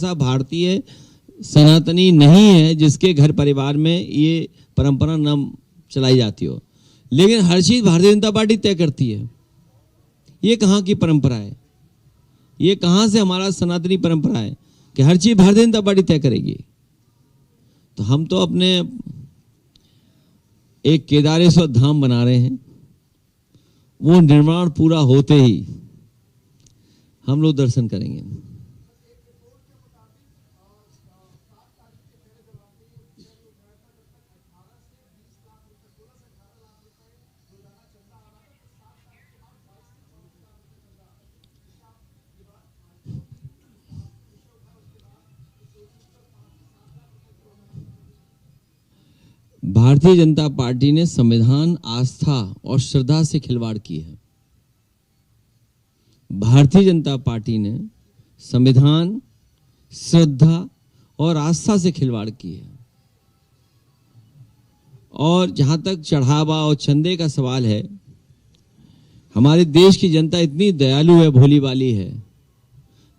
ऐसा भारतीय सनातनी नहीं है जिसके घर परिवार में ये परंपरा न चलाई जाती हो, लेकिन हर चीज भारतीय जनता पार्टी तय करती है। ये कहाँ की परंपरा है? ये कहाँ से हमारा सनातनी परंपरा है कि हर चीज भारतीय जनता पार्टी तय करेगी? तो हम तो अपने एक केदारेश्वर धाम बना रहे हैं, वो निर्माण पूरा होते ही हम लोग दर्शन करेंगे। भारतीय जनता पार्टी ने संविधान, आस्था और श्रद्धा से खिलवाड़ की है। भारतीय जनता पार्टी ने संविधान, श्रद्धा और आस्था से खिलवाड़ की है। और जहां तक चढ़ावा और चंदे का सवाल है, हमारे देश की जनता इतनी दयालु है, भोली वाली है,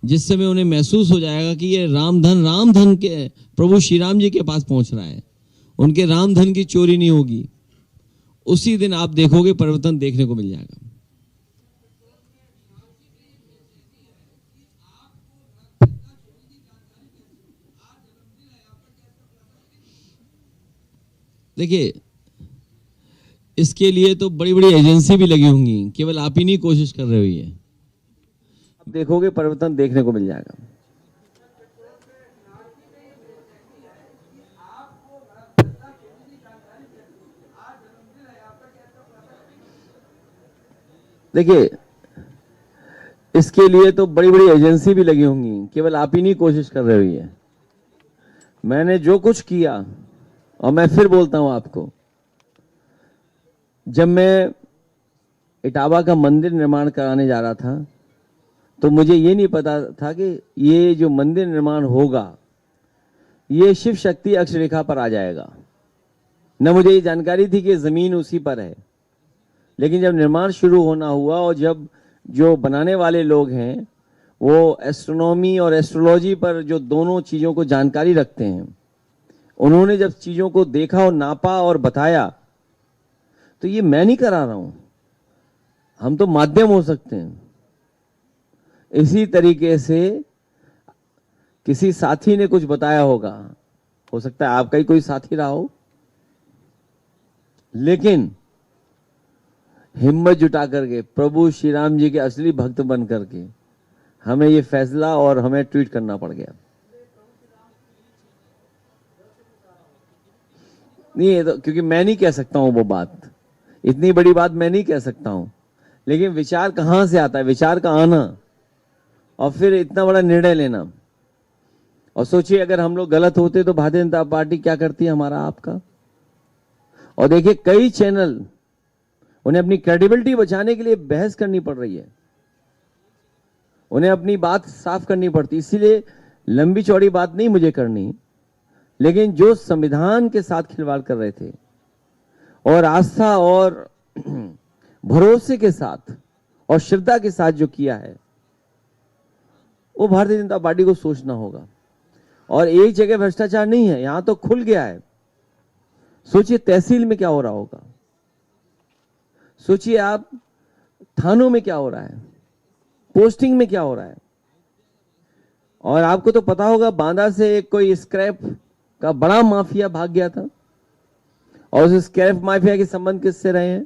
जिस समय उन्हें महसूस हो जाएगा कि ये रामधन के प्रभु श्री राम जी के पास पहुंच रहा है, उनके रामधन की चोरी नहीं होगी, उसी दिन आप देखोगे परिवर्तन देखने को मिल जाएगा। देखिए, इसके लिए तो बड़ी बड़ी एजेंसी भी लगी होंगी, केवल आप ही नहीं कोशिश कर रहे हो। आप देखोगे परिवर्तन देखने को मिल जाएगा। देखिए, इसके लिए तो बड़ी बड़ी एजेंसी भी लगी होंगी, केवल आप ही नहीं कोशिश कर रहे हो। मैंने जो कुछ किया, और मैं फिर बोलता हूं आपको, जब मैं इटावा का मंदिर निर्माण कराने जा रहा था, तो मुझे ये नहीं पता था कि ये जो मंदिर निर्माण होगा, ये शिव शक्ति अक्षरेखा पर आ जाएगा। न मुझे ये जानकारी थी कि जमीन उसी पर है। लेकिन जब निर्माण शुरू होना हुआ और जब जो बनाने वाले लोग हैं वो एस्ट्रोनॉमी और एस्ट्रोलॉजी पर जो दोनों चीजों को जानकारी रखते हैं, उन्होंने जब चीजों को देखा और नापा और बताया, तो ये मैं नहीं करा रहा हूं, हम तो माध्यम हो सकते हैं। इसी तरीके से किसी साथी ने कुछ बताया होगा, हो सकता है आपका ही कोई साथी रहा हो, लेकिन हिम्मत जुटा करके प्रभु श्री राम जी के असली भक्त बन करके हमें ये फैसला और हमें ट्वीट करना पड़ गया। नहीं, ये तो क्योंकि मैं नहीं कह सकता हूं वो बात, इतनी बड़ी बात मैं नहीं कह सकता हूं, लेकिन विचार कहां से आता है? विचार का आना और फिर इतना बड़ा निर्णय लेना। और सोचिए, अगर हम लोग गलत होते तो भारतीय जनता पार्टी क्या करती है हमारा आपका? और देखिए, कई चैनल, उन्हें अपनी क्रेडिबिलिटी बचाने के लिए बहस करनी पड़ रही है, उन्हें अपनी बात साफ करनी पड़ती, इसीलिए लंबी चौड़ी बात नहीं मुझे करनी, लेकिन जो संविधान के साथ खिलवाड़ कर रहे थे और आस्था और भरोसे के साथ और श्रद्धा के साथ जो किया है, वो भारतीय जनता पार्टी को सोचना होगा। और एक जगह भ्रष्टाचार नहीं है, यहां तो खुल गया है। सोचिए तहसील में क्या हो रहा होगा, सोचिए आप थानों में क्या हो रहा है, पोस्टिंग में क्या हो रहा है। और आपको तो पता होगा, बांदा से एक कोई स्क्रैप का बड़ा माफिया भाग गया था, और उस स्क्रैप माफिया के संबंध किससे रहे हैं?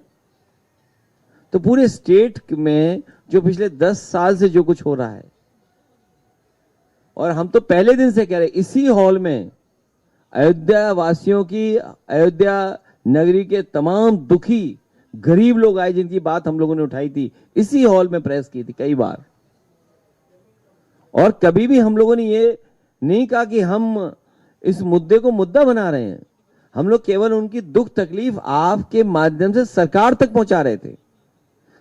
तो पूरे स्टेट में जो पिछले 10 साल से जो कुछ हो रहा है, और हम तो पहले दिन से कह रहे, इसी हॉल में अयोध्या वासियों की, अयोध्या नगरी के तमाम दुखी गरीब लोग आए, जिनकी बात हम लोगों ने उठाई थी, इसी हॉल में प्रेस की थी कई बार। और कभी भी हम लोगों ने ये नहीं कहा कि हम इस मुद्दे को मुद्दा बना रहे हैं, हम लोग केवल उनकी दुख तकलीफ आपके माध्यम से सरकार तक पहुंचा रहे थे।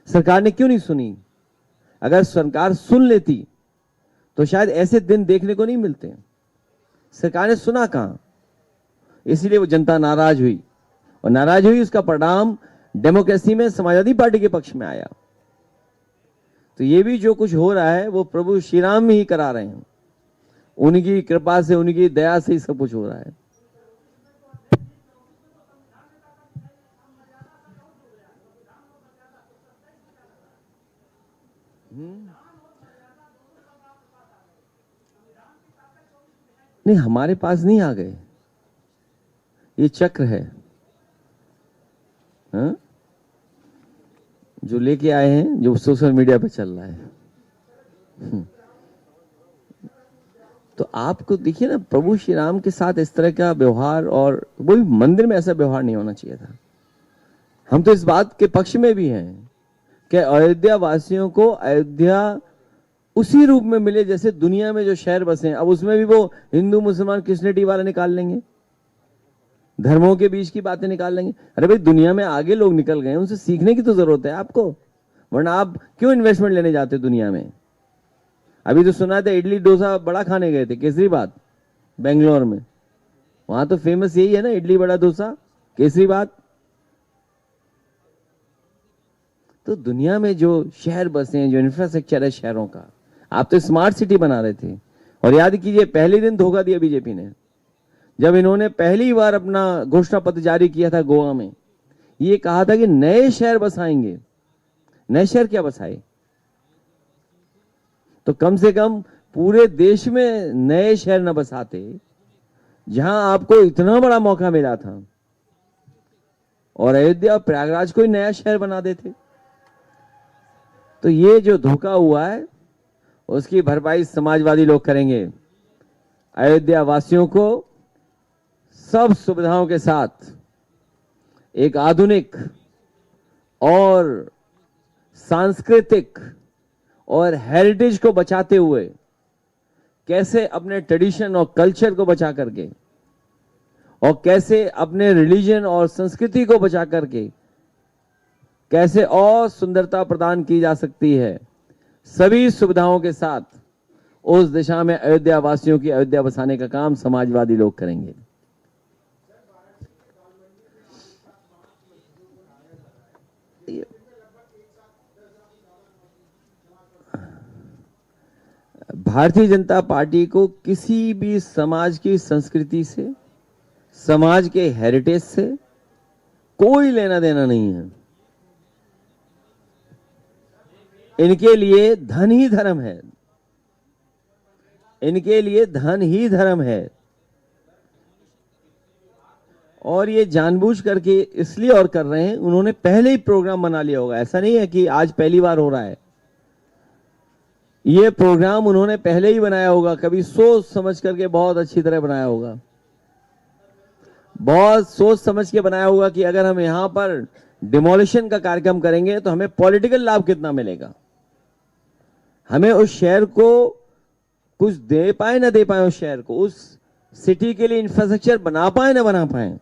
सरकार ने क्यों नहीं सुनी? अगर सरकार सुन लेती तो शायद ऐसे दिन देखने को नहीं मिलते। सरकार ने सुना कहां, इसीलिए वो जनता नाराज हुई, और नाराज हुई, उसका परिणाम डेमोक्रेसी में समाजवादी पार्टी के पक्ष में आया। तो ये भी जो कुछ हो रहा है वो प्रभु श्री राम ही करा रहे हैं। उनकी कृपा से, उनकी दया से ही सब कुछ हो रहा है। नहीं, हमारे पास नहीं आ गए, ये चक्र है, हाँ? जो लेके आए हैं, जो सोशल मीडिया पे चल रहा है। तो आपको देखिए ना, प्रभु श्री राम के साथ इस तरह का व्यवहार, और वो भी मंदिर में ऐसा व्यवहार नहीं होना चाहिए था। हम तो इस बात के पक्ष में भी हैं कि अयोध्या वासियों को अयोध्या उसी रूप में मिले जैसे दुनिया में जो शहर बसे हैं। अब उसमें भी वो हिंदू मुसलमान क्रिश्चियनिटी वाला निकाल लेंगे, धर्मों के बीच की बातें निकाल लेंगे। अरे भाई, दुनिया में आगे लोग निकल गए, उनसे सीखने की तो जरूरत है आपको, वरना आप क्यों इन्वेस्टमेंट लेने जाते दुनिया में? अभी तो सुना था इडली डोसा बड़ा खाने गए थे केसरीबाग, बेंगलोर में। वहां तो फेमस यही है ना, इडली बड़ा डोसा केसरीबाग। तो दुनिया में जो शहर बसे हैं, जो इंफ्रास्ट्रक्चर है शहरों का, आप तो स्मार्ट सिटी बना रहे थे। और याद कीजिए, पहले दिन धोखा दिया बीजेपी ने, जब इन्होंने पहली बार अपना घोषणा पत्र जारी किया था गोवा में, ये कहा था कि नए शहर बसाएंगे। नए शहर क्या बसाए? तो कम से कम पूरे देश में नए शहर न बसाते, जहां आपको इतना बड़ा मौका मिला था, और अयोध्या और प्रयागराज को ही नया शहर बना देते। तो ये जो धोखा हुआ है, उसकी भरपाई समाजवादी लोग करेंगे। अयोध्या वासियों को सब सुविधाओं के साथ एक आधुनिक और सांस्कृतिक और हेरिटेज को बचाते हुए, कैसे अपने ट्रेडिशन और कल्चर को बचा करके, और कैसे अपने रिलीजन और संस्कृति को बचा करके कैसे और सुंदरता प्रदान की जा सकती है, सभी सुविधाओं के साथ उस दिशा में अयोध्या वासियों की अयोध्या बसाने का काम समाजवादी लोग करेंगे। भारतीय जनता पार्टी को किसी भी समाज की संस्कृति से, समाज के हेरिटेज से कोई लेना देना नहीं है। इनके लिए धन ही धर्म है, इनके लिए धन ही धर्म है। और ये जानबूझ करके इसलिए और कर रहे हैं, उन्होंने पहले ही प्रोग्राम बना लिया होगा। ऐसा नहीं है कि आज पहली बार हो रहा है, ये प्रोग्राम उन्होंने पहले ही बनाया होगा, कभी सोच समझ करके बहुत अच्छी तरह बनाया होगा। बहुत सोच समझ के बनाया होगा कि अगर हम यहां पर डिमोलिशन का कार्यक्रम करेंगे तो हमें पॉलिटिकल लाभ कितना मिलेगा, हमें उस शहर को कुछ दे पाए ना दे पाए, उस शहर को, उस सिटी के लिए इंफ्रास्ट्रक्चर बना पाए ना बना पाए।